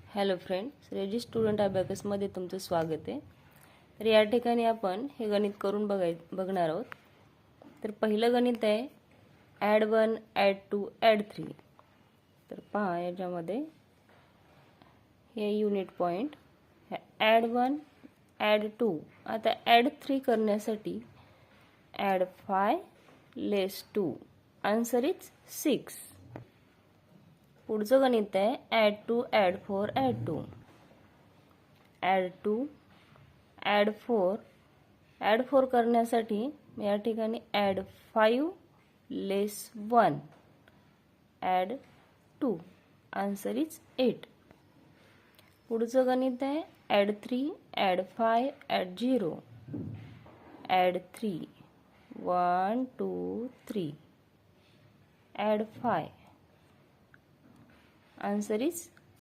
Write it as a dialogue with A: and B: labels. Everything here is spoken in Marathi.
A: हॅलो फ्रेंड्स, रेजी स्टुडंट अबॅकसमध्ये तुमचं स्वागत आहे। तर या ठिकाणी आपण हे गणित करून बघणार आहोत। तर पहिलं गणित आहे ॲड 1 ॲड 2 ॲड 3। तर पहा याच्यामध्ये हे युनिट पॉइंट ॲड 1 ॲड 2। आता ॲड 3 करण्यासाठी ॲड 5 लेस 2 आन्सर इज 6। पुढचं गणित आहे add 2 add 4 add 2। Add 2 add 4 add 4 करण्यासाठी या ठिकाणी add 5 less 1 add 2 answer is 8। पुढचं गणित आहे add 3 add 5 add 0। Add 3 1 2 3 add 5 answer is